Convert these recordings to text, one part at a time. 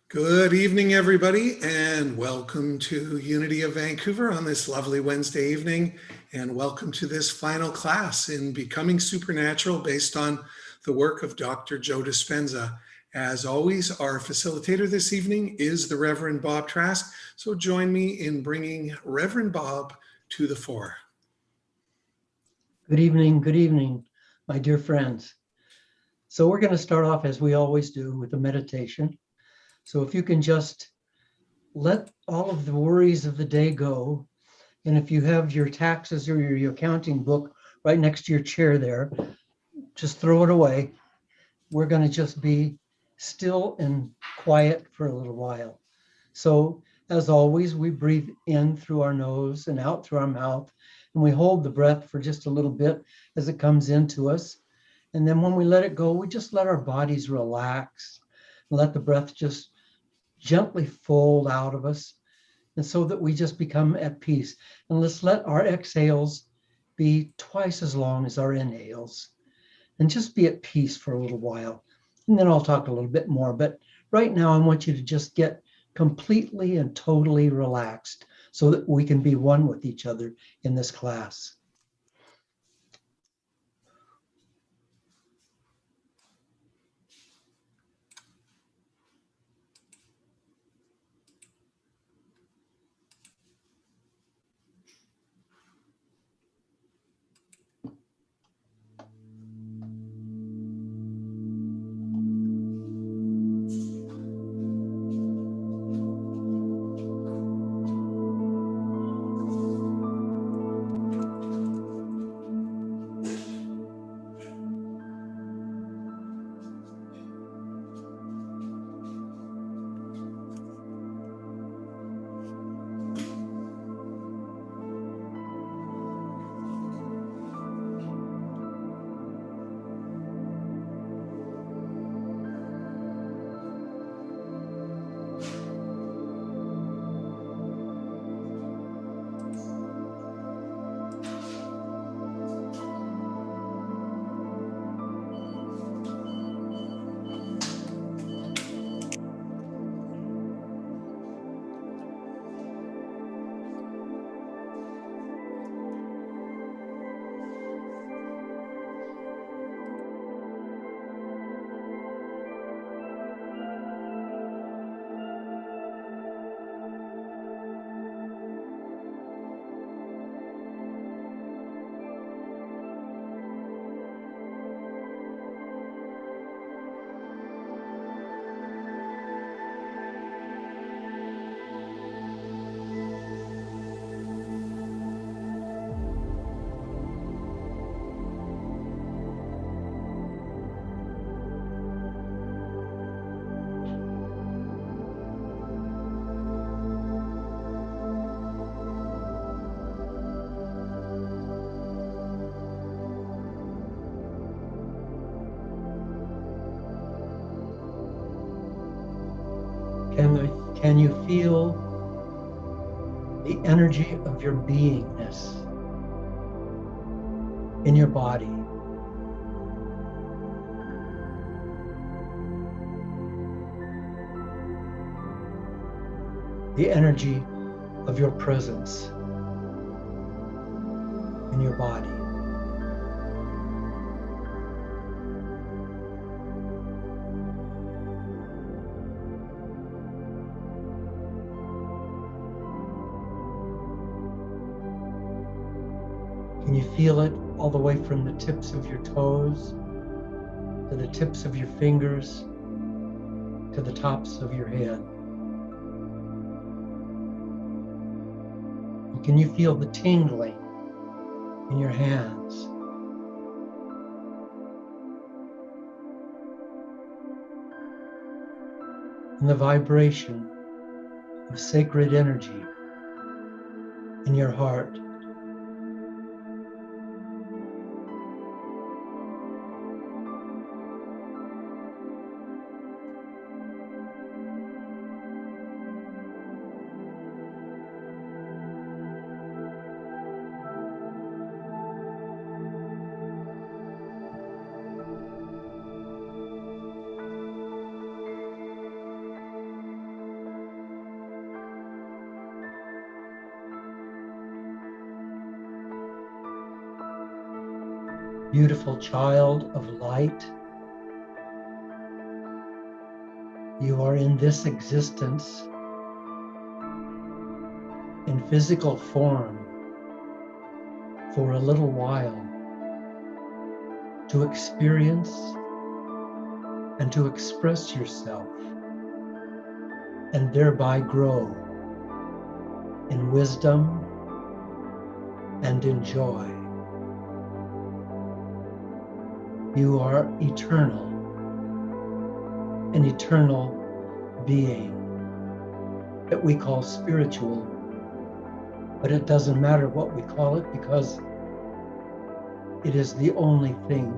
Good evening, everybody, and welcome to Unity of Vancouver on this lovely Wednesday evening. And welcome to this final class in Becoming Supernatural based on the work of Dr. Joe Dispenza. As always, our facilitator this evening is the Reverend Bob Trask. So join me in bringing Reverend Bob to the fore. Good evening, my dear friends. So we're going to start off as we always do with a meditation. So if you can just let all of the worries of the day go, and if you have your taxes or your accounting book right next to your chair there, just throw it away. We're going to just be still and quiet for a little while. So as always, we breathe in through our nose and out through our mouth, and we hold the breath for just a little bit as it comes into us. And then when we let it go, we just let our bodies relax and let the breath just gently fold out of us. And so that we just become at peace. And let's let our exhales be twice as long as our inhales and just be at peace for a little while. And then I'll talk a little bit more. But right now, I want you to just get completely and totally relaxed so that we can be one with each other in this class. Can you feel the energy of your beingness in your body? The energy of your presence in your body. Can you feel it all the way from the tips of your toes to the tips of your fingers to the tops of your head? And can you feel the tingling in your hands? And the vibration of sacred energy in your heart? Beautiful child of light, you are in this existence in physical form for a little while to experience and to express yourself and thereby grow in wisdom and in joy. You are eternal, an eternal being that we call spiritual, but it doesn't matter what we call it because it is the only thing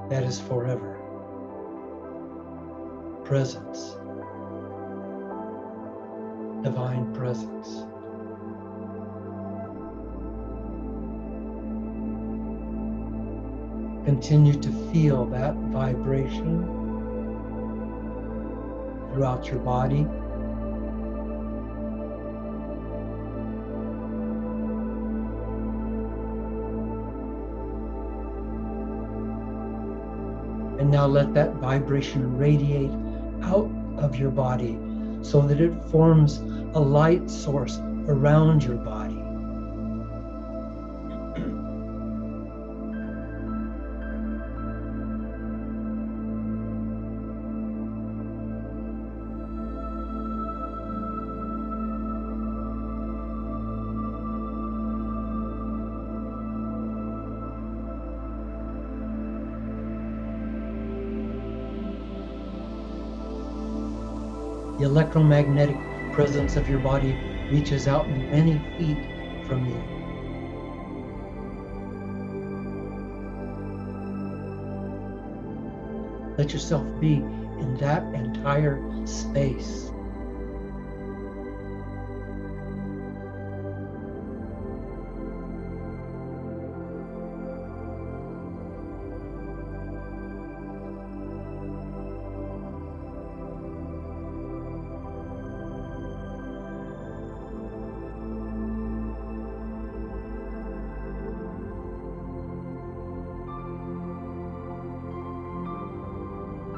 that is forever. Presence, divine presence. Continue to feel that vibration throughout your body. And now let that vibration radiate out of your body so that it forms a light source around your body. The electromagnetic presence of your body reaches out many feet from you. Let yourself be in that entire space.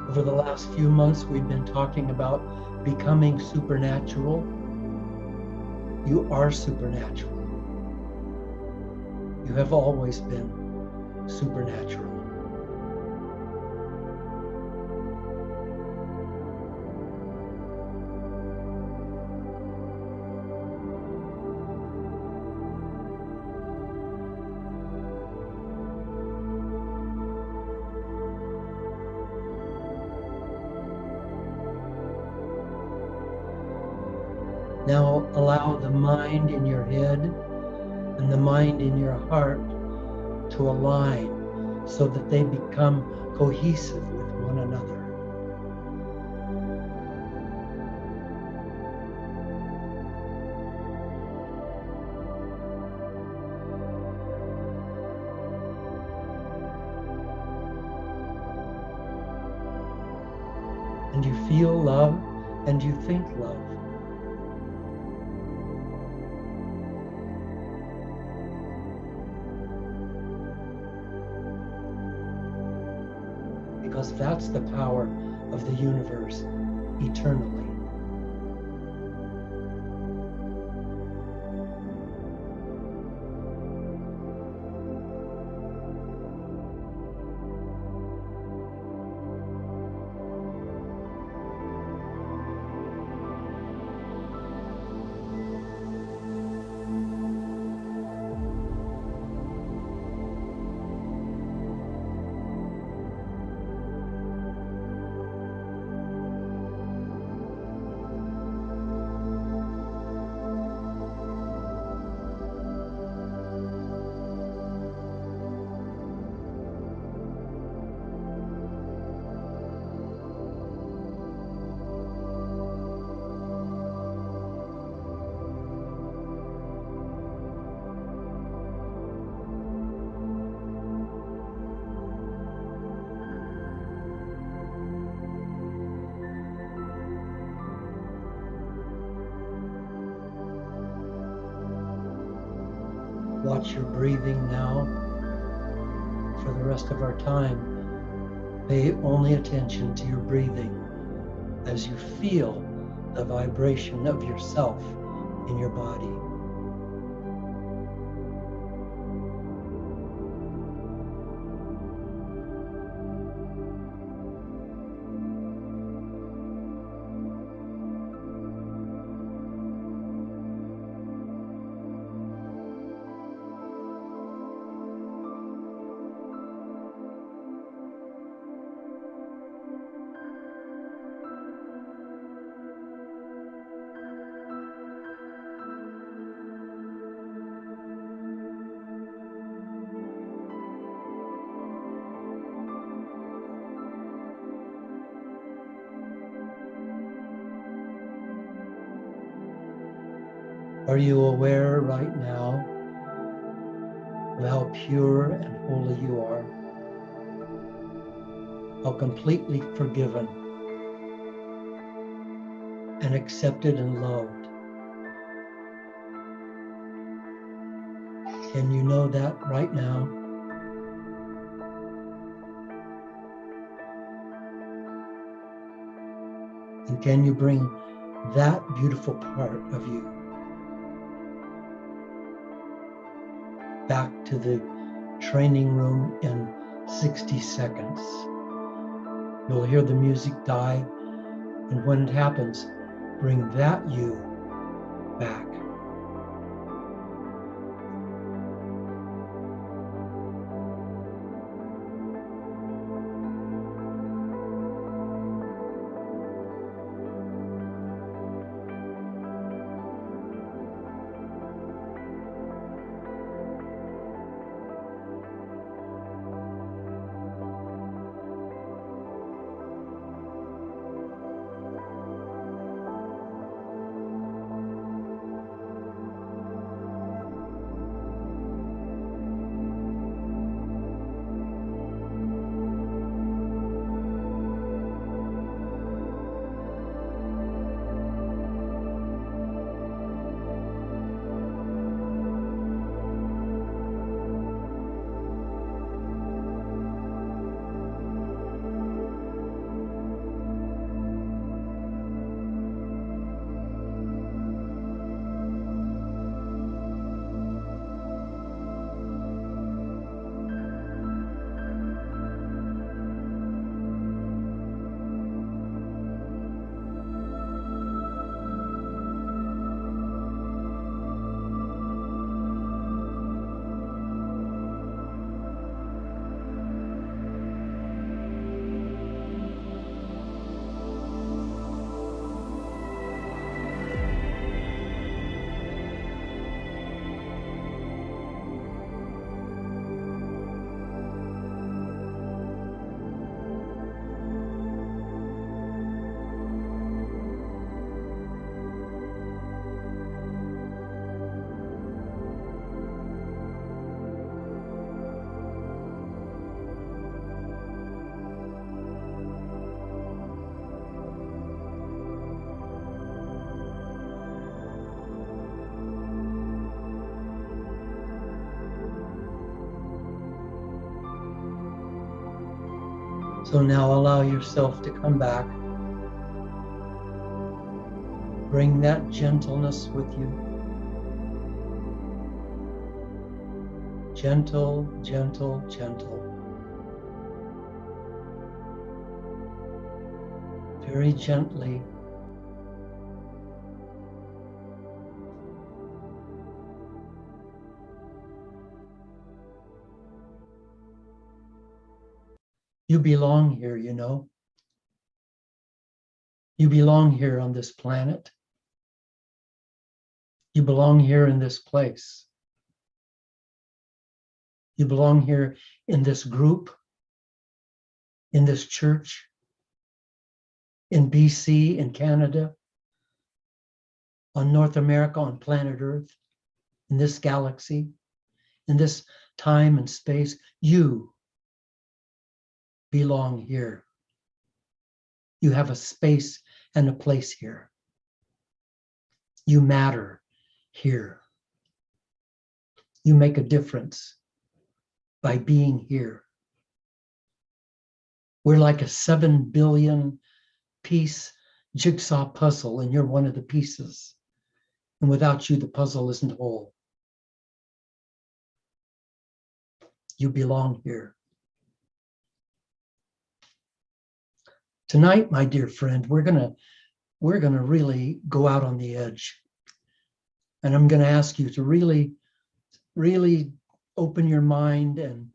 Over the last few months, we've been talking about becoming supernatural. You are supernatural. You have always been supernatural. Now allow the mind in your head and the mind in your heart to align so that they become cohesive with one another. And you feel love and you think love. Because that's the power of the universe eternally. Watch your breathing now for the rest of our time, pay only attention to your breathing as you feel the vibration of yourself in your body. Are you aware right now of how pure and holy you are? How completely forgiven and accepted and loved? Can you know that right now? And can you bring that beautiful part of you back to the training room in 60 seconds? You'll hear the music die, and when it happens, bring that you back. So now allow yourself to come back. Bring that gentleness with you. Gentle, gentle, gentle. Very gently. You belong here, you know. You belong here on this planet. You belong here in this place. You belong here in this group, in this church, in BC, in Canada, on North America, on planet Earth, in this galaxy, in this time and space. You belong here. You have a space and a place here. You matter here. You make a difference by being here. We're like a 7 billion piece jigsaw puzzle, and you're one of the pieces. And without you, the puzzle isn't whole. You belong here. Tonight, my dear friend, we're gonna really go out on the edge. And I'm gonna ask you to really open your mind and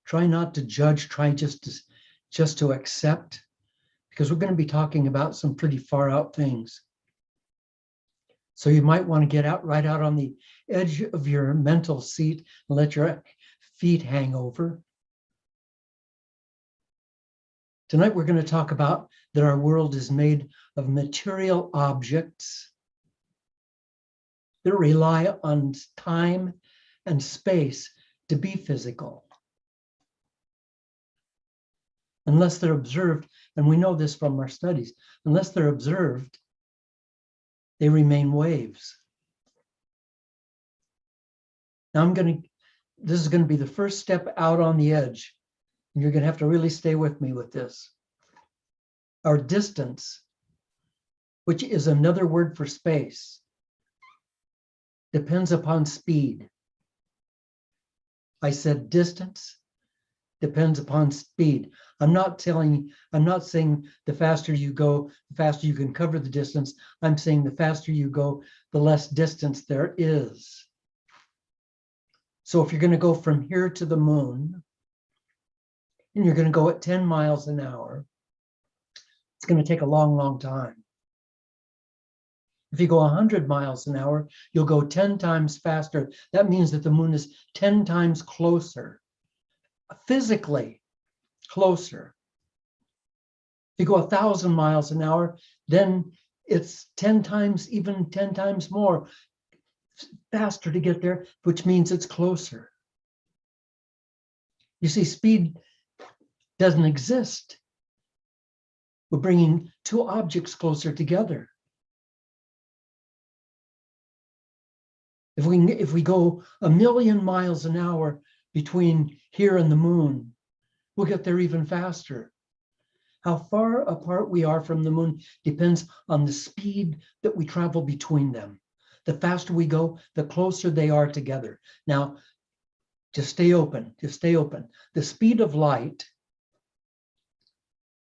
try not to judge, try just to accept, because we're going to be talking about some pretty far out things. So you might want to get right out on the edge of your mental seat and let your feet hang over. Tonight we're going to talk about that our world is made of material objects that rely on time and space to be physical. Unless they're observed, and we know this from our studies, unless they're observed, they remain waves. Now this is going to be the first step out on the edge, and you're going to have to really stay with me with this. Our distance, which is another word for space, depends upon speed. I said distance depends upon speed. I'm not saying the faster you go, the faster you can cover the distance. I'm saying the faster you go, the less distance there is. So if you're going to go from here to the moon, and you're going to go at 10 miles an hour, it's going to take a long, long time. If you go 100 miles an hour, you'll go 10 times faster. That means that the moon is 10 times closer, physically closer. If you go 1,000 miles an hour, then it's 10 times, even 10 times more faster to get there, which means it's closer. You see, speed doesn't exist. We're bringing two objects closer together. If we go 1,000,000 miles an hour between here and the moon, we'll get there even faster. How far apart we are from the moon depends on the speed that we travel between them. The faster we go, the closer they are together. Now, just stay open, The speed of light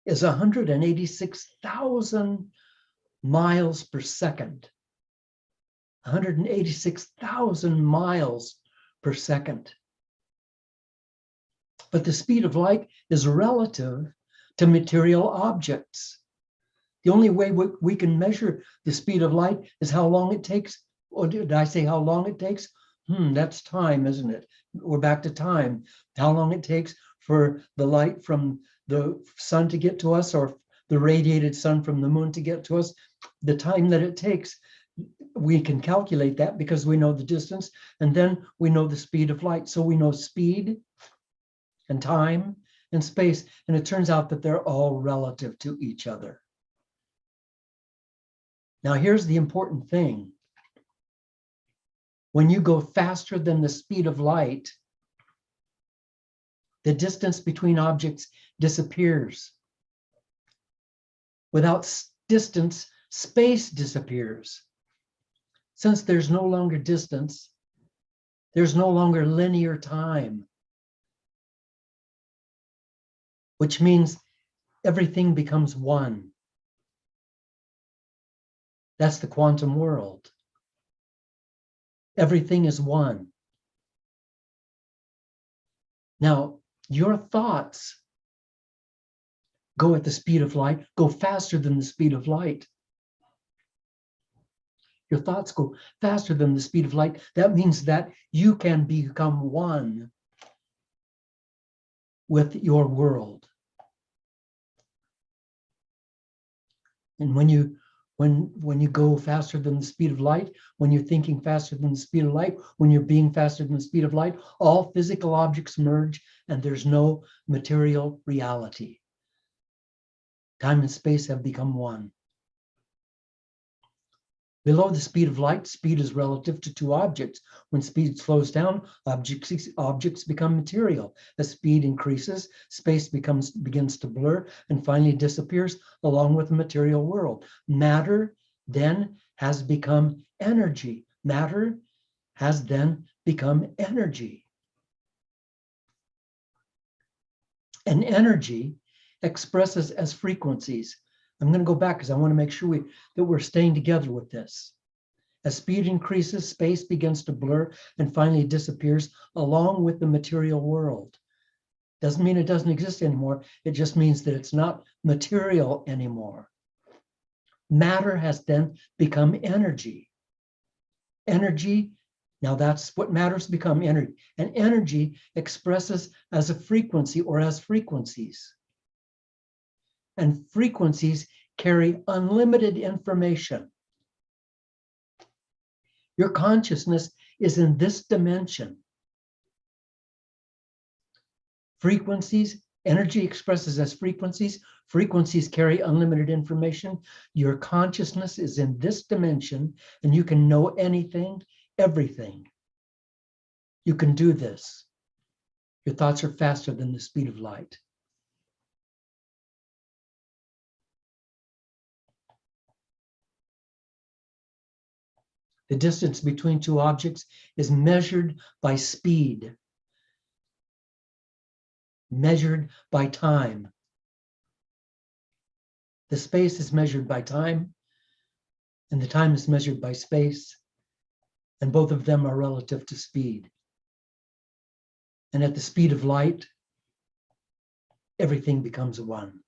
is 186,000 miles per second. 186,000 miles per second. But the speed of light is relative to material objects. The only way we can measure the speed of light is how long it takes. Or did I say how long it takes? That's time, isn't it? We're back to time. How long it takes for the light from the sun to get to us, or the radiated sun from the moon to get to us, the time that it takes. We can calculate that because we know the distance, and then we know the speed of light. So we know speed and time and space, and it turns out that they're all relative to each other. Now, here's the important thing. When you go faster than the speed of light, the distance between objects disappears. Without distance, space disappears. Since there's no longer distance, there's no longer linear time, which means everything becomes one. That's the quantum world. Everything is one. Now, your thoughts go at the speed of light, go faster than the speed of light. Your thoughts go faster than the speed of light. That means that you can become one with your world. And when you go faster than the speed of light, when you're thinking faster than the speed of light, when you're being faster than the speed of light, all physical objects merge and there's no material reality. Time and space have become one. Below the speed of light, speed is relative to two objects. When speed slows down, objects become material. As speed increases, space begins to blur and finally disappears along with the material world. Matter then has become energy. Matter has then become energy. And energy expresses as frequencies. I'm going to go back because I want to make sure that we're staying together with this. As speed increases, space begins to blur and finally disappears along with the material world. Doesn't mean it doesn't exist anymore. It just means that it's not material anymore. Matter has then become energy. Energy, now that's what matter's become, energy. And energy expresses as a frequency or as frequencies. And frequencies carry unlimited information. Your consciousness is in this dimension. Frequencies, energy expresses as frequencies. Frequencies carry unlimited information. Your consciousness is in this dimension, and you can know anything, everything. You can do this. Your thoughts are faster than the speed of light. The distance between two objects is measured by speed, measured by time. The space is measured by time, and the time is measured by space, and both of them are relative to speed. And at the speed of light, everything becomes one.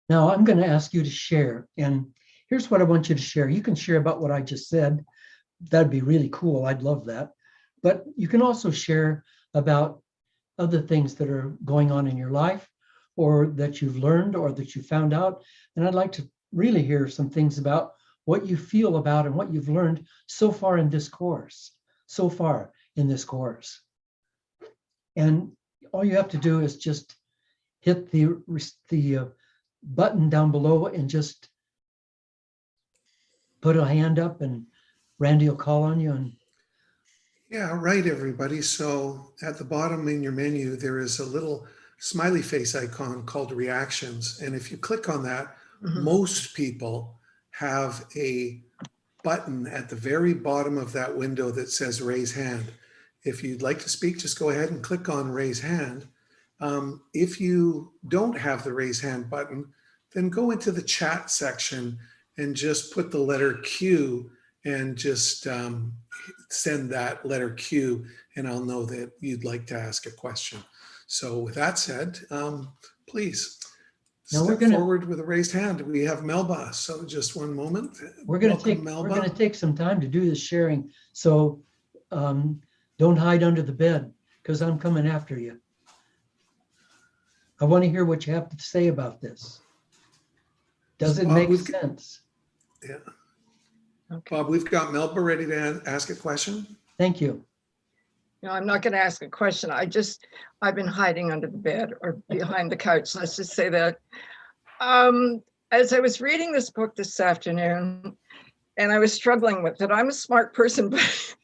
Now I'm going to ask you to share, and here's what I want you to share. You can share about what I just said. That'd be really cool. I'd love that. But you can also share about other things that are going on in your life or that you've learned or that you found out. And I'd like to really hear some things about what you feel about and what you've learned so far in this course. And all you have to do is just hit the button down below and just put a hand up, and Randy will call on you. And Yeah, right, everybody. So at the bottom in your menu, there is a little smiley face icon called reactions. And if you click on that, most people have a button at the very bottom of that window that says raise hand. If you'd like to speak, just go ahead and click on raise hand. If you don't have the raise hand button, then go into the chat section and just put the letter Q and just send that letter Q, and I'll know that you'd like to ask a question. So with that said, please step forward with a raised hand. We have Melba, so just one moment. We're going to take some time to do this sharing. So don't hide under the bed, because I'm coming after you. I want to hear what you have to say about this. Does it make sense? Yeah. Okay. Bob, we've got Melba ready to ask a question. Thank you. No, I'm not going to ask a question. I've been hiding under the bed or behind the couch. Let's just say that. As I was reading this book this afternoon, and I was struggling with it. I'm a smart person, but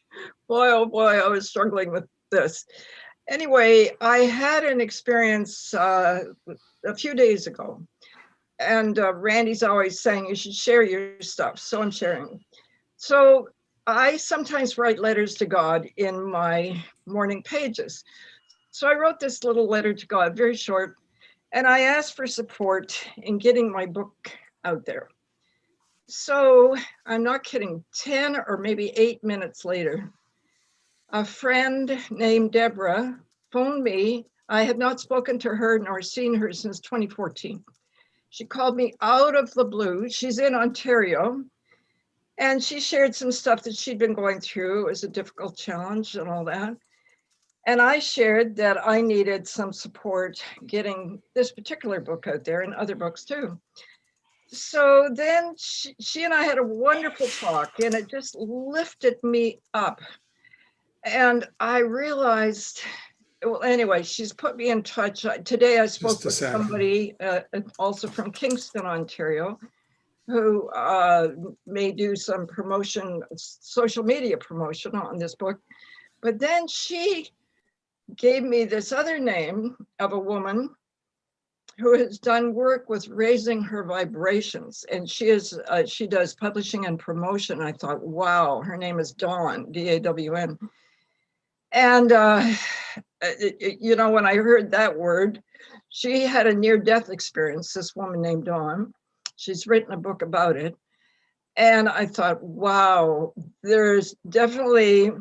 boy, oh boy, I was struggling with this. Anyway, I had an experience a few days ago, and Randy's always saying you should share your stuff, so I'm sharing. So I sometimes write letters to God in my morning pages. So I wrote this little letter to God, very short, and I asked for support in getting my book out there. So I'm not kidding, 10 or maybe 8 minutes later, a friend named Deborah phoned me. I had not spoken to her nor seen her since 2014. She called me out of the blue. She's in Ontario, and she shared some stuff that she'd been going through. It was a difficult challenge and all that. And I shared that I needed some support getting this particular book out there and other books too. So then she and I had a wonderful talk, and it just lifted me up. And I realized, well, anyway, she's put me in touch. Today I spoke with somebody also from Kingston, Ontario. who may do some promotion, social media promotion on this book. But then she gave me this other name of a woman who has done work with raising her vibrations. And she does publishing and promotion. I thought, wow, her name is Dawn, D-A-W-N. And, you know, when I heard that word, she had a near-death experience, this woman named Dawn. She's written a book about it. And I thought, wow, there's definitely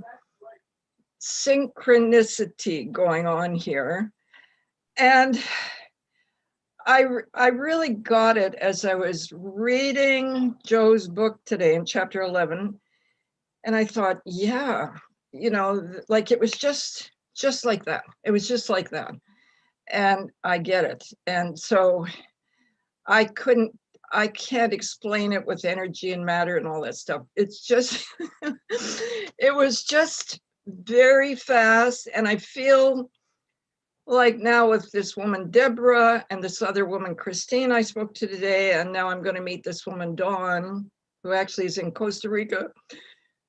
synchronicity going on here. And I really got it as I was reading Joe's book today in chapter 11. And I thought, yeah, you know, like it was just like that. It was just like that. And I get it. And so I can't explain it with energy and matter and all that stuff. It's just, it was just very fast. And I feel like now with this woman, Deborah, and this other woman, Christine, I spoke to today, and now I'm going to meet this woman, Dawn, who actually is in Costa Rica,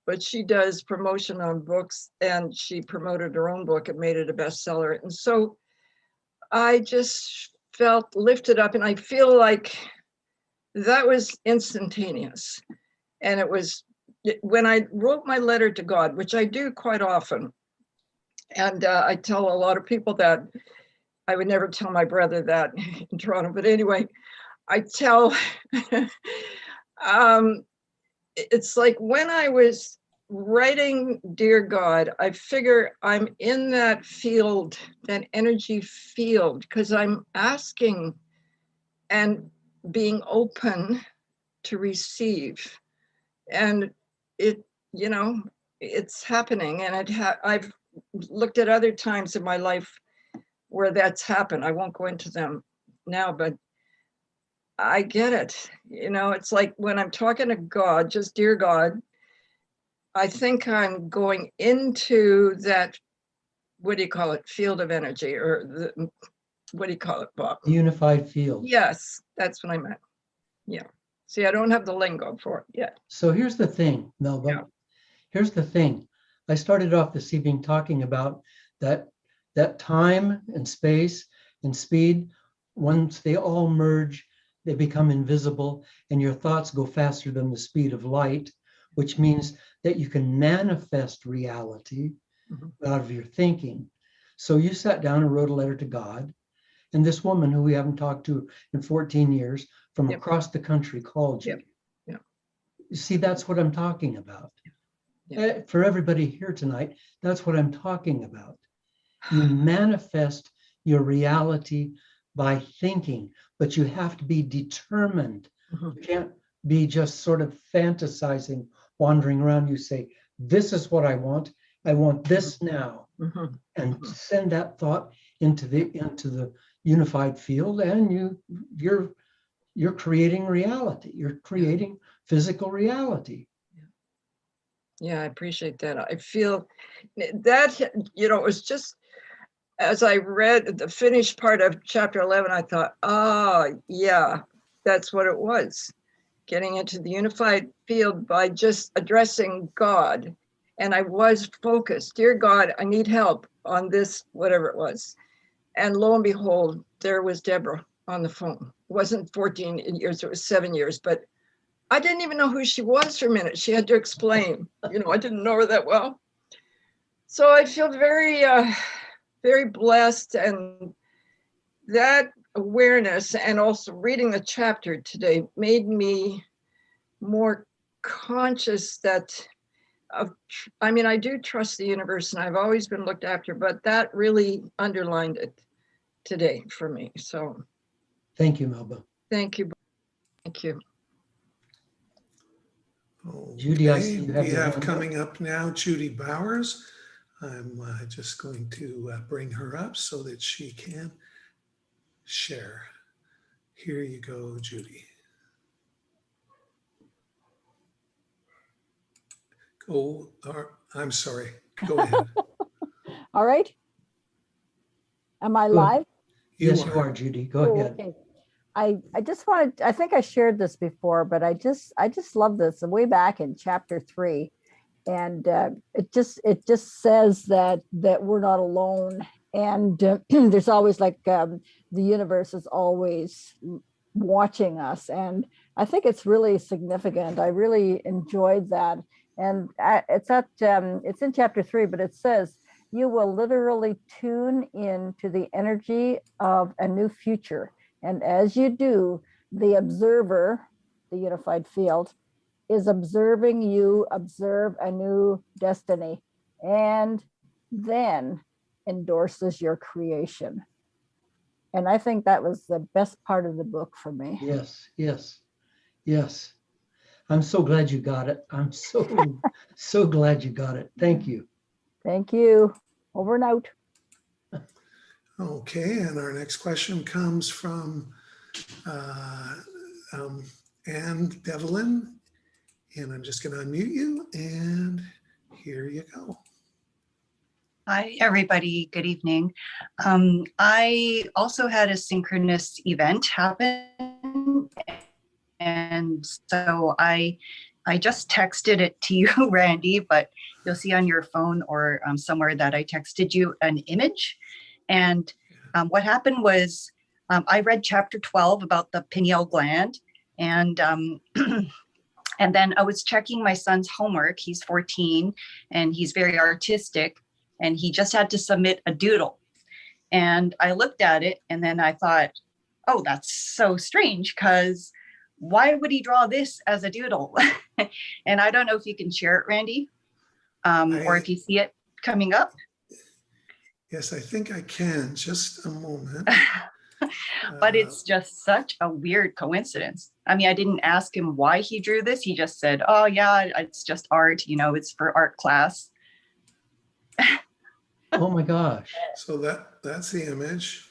but she does promotion on books, and she promoted her own book and made it a bestseller. And so I just felt lifted up, and I feel like that was instantaneous. And it was when I wrote my letter to God, which I do quite often. And I tell a lot of people that. I would never tell my brother that in Toronto, but anyway, I tell, it's like when I was writing Dear God, I figure I'm in that field, that energy field, because I'm asking and being open to receive. And it, you know, it's happening. And I've looked at other times in my life where that's happened. I won't go into them now, but I get it. You know, it's like when I'm talking to God, just dear God, I think I'm going into that, what do you call it, field of energy, or the, what do you call it, Bob? Unified field. Yes, that's what I meant. Yeah. See, I don't have the lingo for it yet. So here's the thing, Melba. Yeah. Here's the thing. I started off this evening talking about that time and space and speed, once they all merge, they become invisible, and your thoughts go faster than the speed of light, which means that you can manifest reality out of your thinking. So you sat down and wrote a letter to God, and this woman who we haven't talked to in 14 years from across the country called you. You see, that's what I'm talking about. For everybody here tonight, that's what I'm talking about. You manifest your reality by thinking, but you have to be determined. You can't be just sort of fantasizing, wandering around. You say, this is what I want this now. And send that thought into the unified field, and you're creating reality. You're creating physical reality. Yeah, I appreciate that. I feel that, you know, it was just, as I read the finished part of chapter 11, I thought, yeah, that's what it was. Getting into the unified field by just addressing God. And I was focused. Dear God, I need help on this, whatever it was. And lo and behold, there was Deborah on the phone. It wasn't 14 years, it was 7 years, but I didn't even know who she was for a minute. She had to explain, you know, I didn't know her that well. So I feel very, very blessed, and that awareness, and also reading the chapter today made me more conscious that I mean, I do trust the universe, and I've always been looked after, but that really underlined it today for me. So thank you, Melba. Thank you. Thank you. Okay. Judy, I see you have we your have hand coming up now Judy Bowers. I'm just going to bring her up so that she can share. Here you go, Judy. Oh, I'm sorry. Go ahead. All right. Am I live? Yes, you are, Judy. Go ahead. Okay. I just wanted, I think I shared this before, but I just love this way back in chapter 3. And it just says that we're not alone. And there's always like the universe is always watching us. And I think it's really significant. I really enjoyed that. And it's in chapter 3, but it says, you will literally tune in to the energy of a new future. And as you do, the observer, the unified field, is observing you observe a new destiny, and then endorses your creation. And I think that was the best part of the book for me. Yes, yes, yes. I'm so glad you got it. I'm so glad you got it. Thank you. Thank you. Over and out. Okay, and our next question comes from Anne Devlin. And I'm just going to unmute you, and here you go. Hi, everybody. Good evening. I also had a synchronous event happen. And so I just texted it to you, Randy, but you'll see on your phone or somewhere that I texted you an image. And what happened was I read chapter 12 about the pineal gland. And and then I was checking my son's homework. He's 14 and he's very artistic, and he just had to submit a doodle. And I looked at it and then I thought, oh, that's so strange, because why would he draw this as a doodle? And I don't know if you can share it, Randy, or if you see it coming up. Yes, I think I can. Just a moment. But it's just such a weird coincidence. I mean, I didn't ask him why he drew this. He just said, oh yeah, it's just art, it's for art class. Oh my gosh. So that's the image.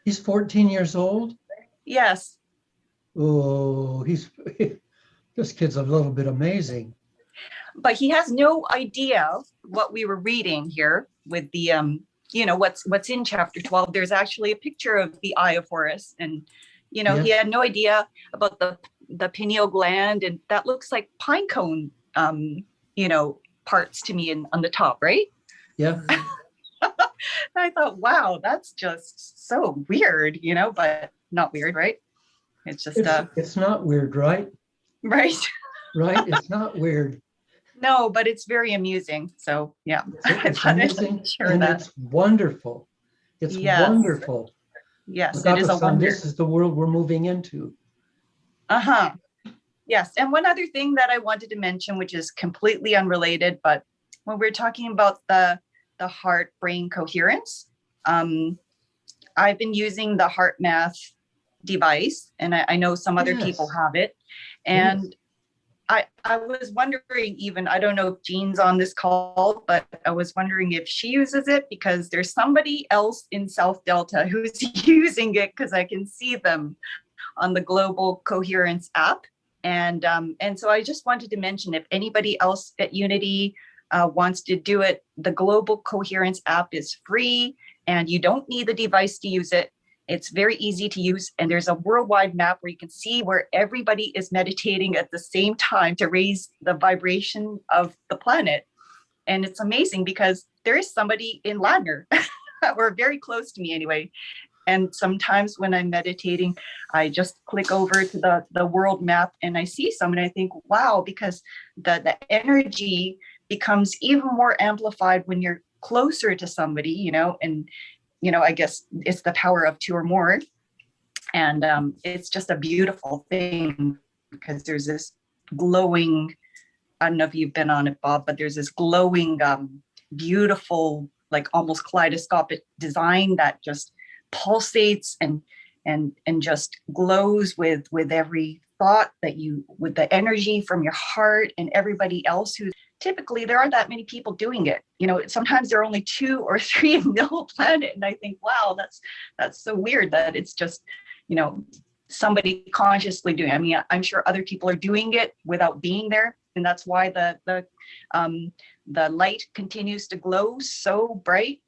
He's 14 years old? Yes. Oh, this kid's a little bit amazing. But he has no idea what we were reading here with the what's in chapter 12. There's actually a picture of the eye of Horus, and Yeah. he had no idea about the pineal gland, and that looks like pine cone parts to me on the top, right? Yeah. I thought, wow, that's just so weird, but not weird, right? It's just It's not weird, right? right. Right? It's not weird. No, but it's very amusing. So yeah, It's amazing, and it's wonderful. It's wonderful. Yes, it is a Akako-san, wonder. this is the world we're moving into. Uh-huh. Yes. And one other thing that I wanted to mention, which is completely unrelated, but when we're talking about the heart-brain coherence, I've been using the heart math device, and I know some other people have it. And I was wondering, even, I don't know if Jean's on this call, but I was wondering if she uses it, because there's somebody else in South Delta who's using it, because I can see them on the Global Coherence app. And so I just wanted to mention, if anybody else at Unity wants to do it, the Global Coherence app is free and you don't need the device to use it. It's very easy to use, and there's a worldwide map where you can see where everybody is meditating at the same time to raise the vibration of the planet. And it's amazing, because there is somebody in Ladner, or very close to me anyway. And sometimes when I'm meditating, I just click over to the world map and I see someone, and I think, wow, because the energy becomes even more amplified when you're closer to somebody, and I guess it's the power of two or more. And it's just a beautiful thing, because there's this glowing, I don't know if you've been on it, Bob, but there's this glowing, beautiful, like almost kaleidoscopic design that just pulsates and just glows with every thought that with the energy from your heart, and everybody else who typically there aren't that many people doing it. Sometimes there are only 2 or 3 in the whole planet. And I think, wow, that's so weird that it's just, somebody consciously doing it. I mean, I'm sure other people are doing it without being there. And that's why the light continues to glow so bright.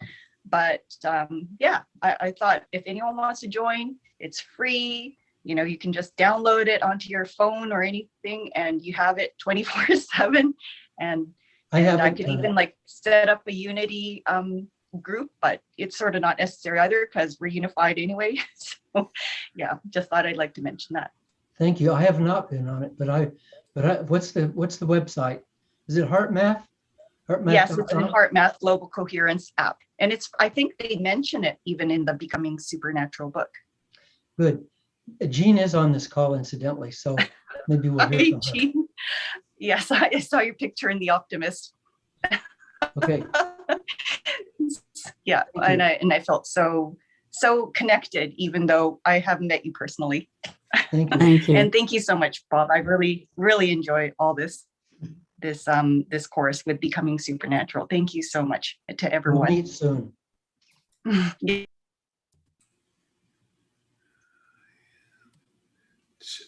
But I thought if anyone wants to join, it's free. you can just download it onto your phone or anything, and you have it 24/7. And I could even like set up a Unity group, but it's sort of not necessary either because we're unified anyway. So yeah, just thought I'd like to mention that. Thank you. I have not been on it, but what's the website? Is it HeartMath? Yes, it's an HeartMath Global Coherence app. And I think they mention it even in the Becoming Supernatural book. Good. Jean is on this call, incidentally, so maybe we'll hear from her. Jean. Yes, I saw your picture in The Optimist. Okay. Yeah, and I felt so connected, even though I haven't met you personally. Thank you. Thank you. And thank you so much, Bob. I really, really enjoy all this course with Becoming Supernatural. Thank you so much to everyone. We'll meet soon.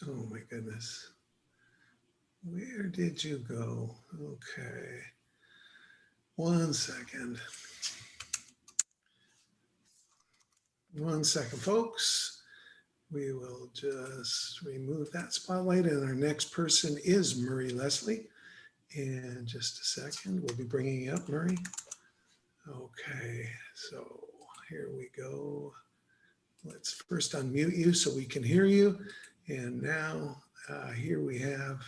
Oh my goodness. Where did you go? Okay. 1 second. 1 second, folks. We will just remove that spotlight, and our next person is Murray Leslie. In just a second, we'll be bringing you up, Murray. Okay, so here we go. Let's first unmute you so we can hear you. And now here we have,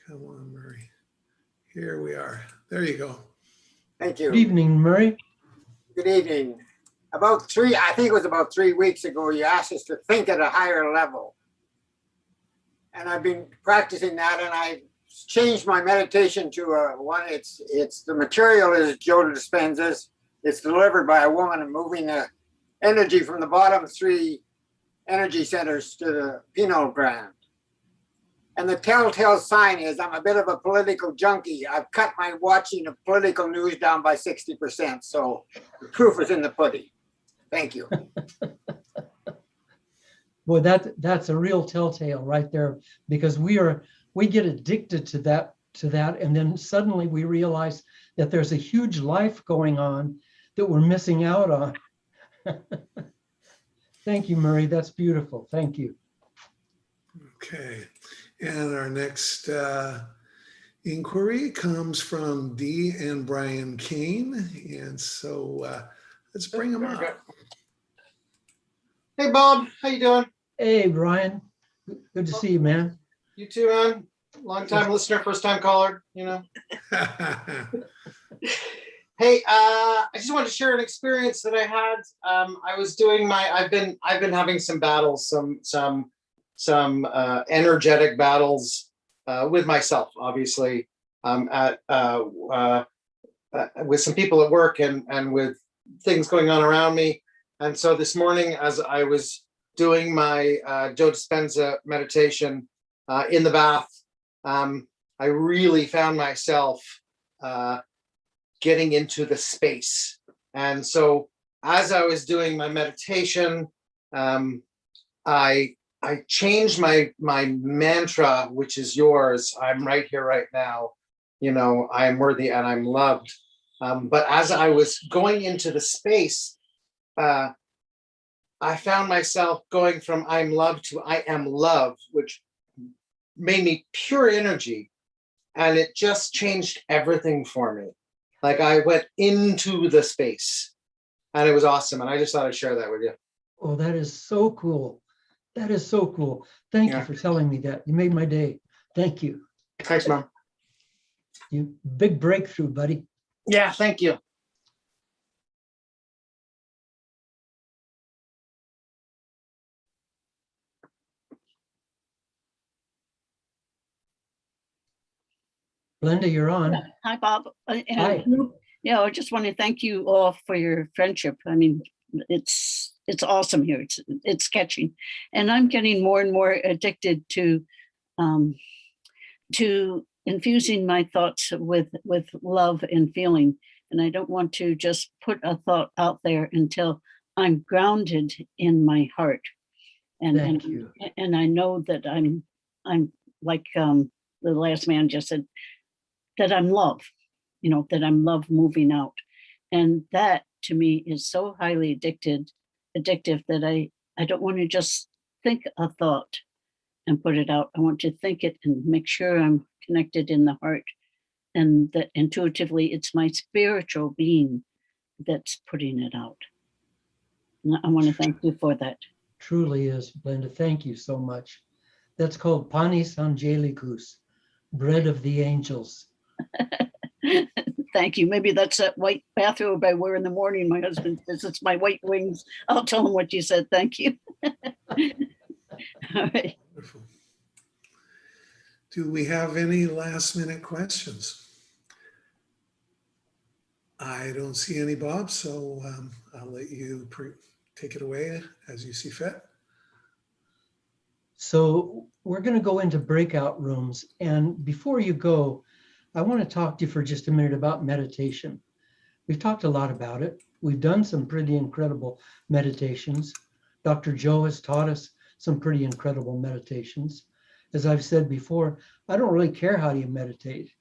come on, Murray. Here we are. There you go. Thank you. Good evening, Murray. Good evening. I think it was about 3 weeks ago, you asked us to think at a higher level. And I've been practicing that, and I changed my meditation to the material is Joe Dispenza's. It's delivered by a woman and moving the energy from the bottom 3 energy centers to the pineal gland. And the telltale sign is I'm a bit of a political junkie. I've cut my watching of political news down by 60%. So the proof is in the pudding. Thank you. Boy, that's a real telltale right there, because we get addicted to that, and then suddenly we realize that there's a huge life going on that we're missing out on. Thank you, Murray. That's beautiful. Thank you. Okay. And our next inquiry comes from Dee and Brian Kane. And so let's bring them up. Hey, Bob. How you doing? Hey, Brian. Good to see you, man. You too, man. Long time listener, first time caller, you know. Hey, I just wanted to share an experience that I had. I was doing I've been having some battles, some energetic battles with myself, obviously, with some people at work and with things going on around me. And so this morning, as I was doing my Joe Dispenza meditation in the bath, I really found myself getting into the space. And so as I was doing my meditation, I changed my mantra, which is yours. I'm right here, right now. You know, I am worthy and I'm loved. But as I was going into the space, I found myself going from I'm loved to I am love, which made me pure energy. And it just changed everything for me. Like I went into the space and it was awesome. And I just thought I'd share that with you. Oh, that is so cool. That is so cool. Thank you for telling me that. You made my day. Thank you. Thanks, Mom. You big breakthrough, buddy. Yeah, thank you. Glenda, you're on. Hi, Bob. And, Hi. Yeah, I just want to thank you all for your friendship. I mean, it's awesome here. It's catching, and I'm getting more and more addicted to infusing my thoughts with love and feeling. And I don't want to just put a thought out there until I'm grounded in my heart. And Thank you. And I know that I'm like the last man just said, that I'm love, you know, that I'm love moving out. And that to me is so highly addictive that I don't want to just think a thought and put it out. I want to think it and make sure I'm connected in the heart, and that intuitively it's my spiritual being that's putting it out. And I want to thank you for that. Truly is, Linda. Thank you so much. That's called Panis Angelicus, bread of the angels. Thank you. Maybe that's that white bathrobe I wear in the morning. My husband says it's my white wings. I'll tell him what you said. Thank you. All right. Wonderful. Do we have any last minute questions? I don't see any, Bob, so I'll let you take it away as you see fit. So we're going to go into breakout rooms. And before you go, I want to talk to you for just a minute about meditation. We've talked a lot about it. We've done some pretty incredible meditations. Dr. Joe has taught us some pretty incredible meditations. As I've said before, I don't really care how you meditate.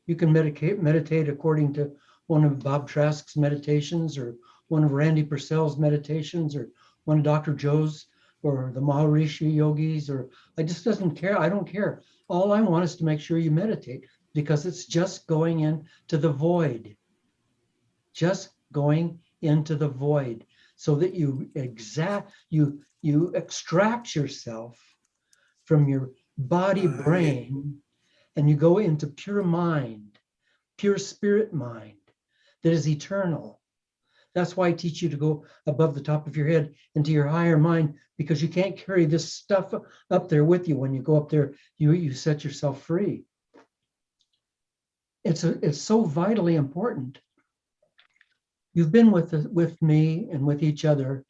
You can meditate according to one of Bob Trask's meditations, or one of Randy Purcell's meditations, or one of Dr. Joe's, or the Maharishi yogis, or I just doesn't care. I don't care. All I want is to make sure you meditate, because it's just going into the void. Just going into the void, so that you extract yourself from your body, brain, and you go into pure mind, pure spirit mind that is eternal. That's why I teach you to go above the top of your head into your higher mind, because you can't carry this stuff up there with you. When you go up there, you set yourself free. It's so vitally important. You've been with me and with each other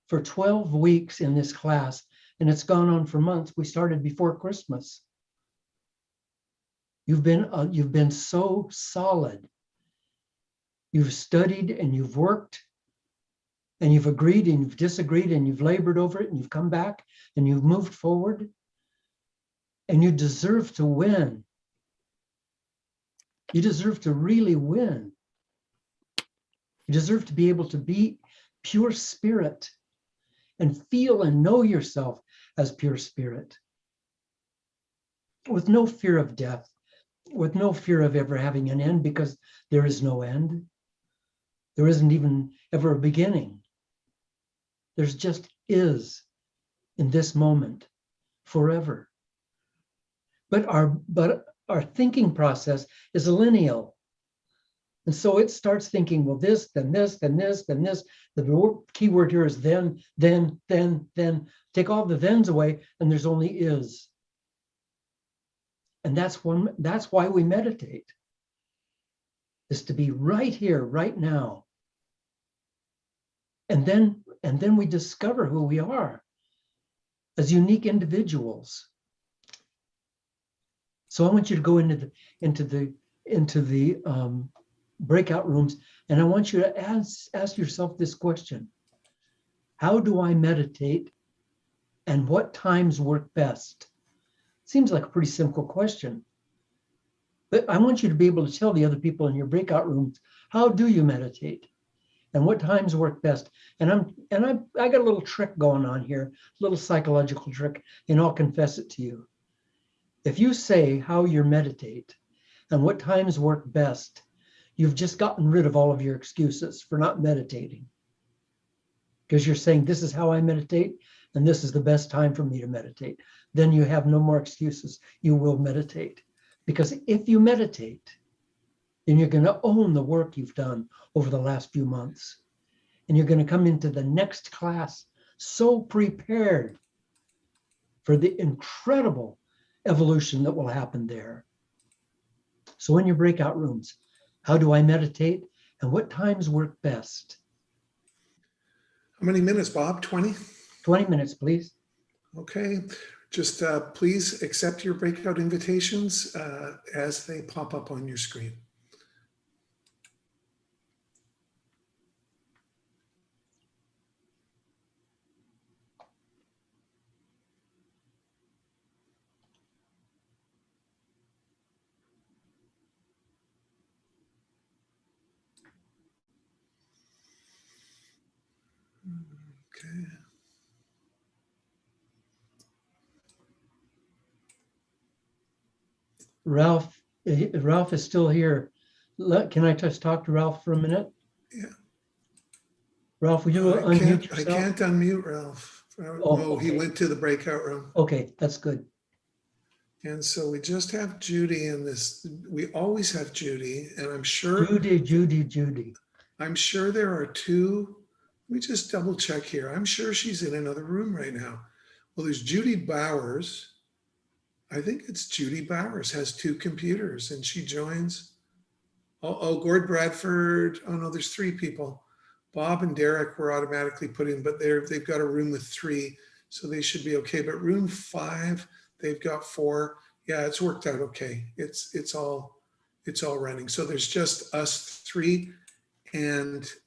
for 12 weeks in this class, and it's gone on for months. We started before Christmas. You've been so solid. You've studied and you've worked and you've agreed and you've disagreed and you've labored over it and you've come back and you've moved forward, and you deserve to win. You deserve to really win. You deserve to be able to be pure spirit and feel and know yourself as pure spirit, with no fear of death, with no fear of ever having an end, because there is no end. There isn't even ever a beginning. There's just is in this moment forever. But our thinking process is lineal. And so it starts thinking, well, this, then this, then this, then this. The key word here is then. Take all the thens away, and there's only is. And that's why we meditate, is to be right here, right now. And then we discover who we are as unique individuals. So I want you to go into the breakout rooms, and I want you to ask yourself this question: how do I meditate, and what times work best? Seems like a pretty simple question, but I want you to be able to tell the other people in your breakout rooms, how do you meditate and what times work best? And I got a little trick going on here, a little psychological trick, and I'll confess it to you. If you say how you meditate and what times work best, you've just gotten rid of all of your excuses for not meditating, because you're saying, this is how I meditate, and this is the best time for me to meditate. Then you have no more excuses. You will meditate. Because if you meditate, then you're going to own the work you've done over the last few months. And you're going to come into the next class so prepared for the incredible evolution that will happen there. So in your breakout rooms, how do I meditate, and what times work best? How many minutes, Bob? 20? 20 minutes, please. Okay. Just please accept your breakout invitations as they pop up on your screen. Okay. Ralph, Ralph is still here. Can I just talk to Ralph for a minute? Yeah. Ralph, will you I unmute can't yourself? unmute Ralph. Oh, he okay. went to the breakout room. Okay, that's good. And so we just have Judy in this. We always have Judy, and I'm sure Judy. I'm sure there are two. Let me just double check here. I'm sure she's in another room right now. Well, there's Judy Bowers. I think it's Judy Bowers has two computers, and she joins. Oh, Gord Bradford. Oh no, there's three people. Bob and Derek were automatically put in, but they've got a room with three, so they should be okay. But room 5, they've got 4. Yeah, it's worked out okay. It's all running. So there's just us 3, and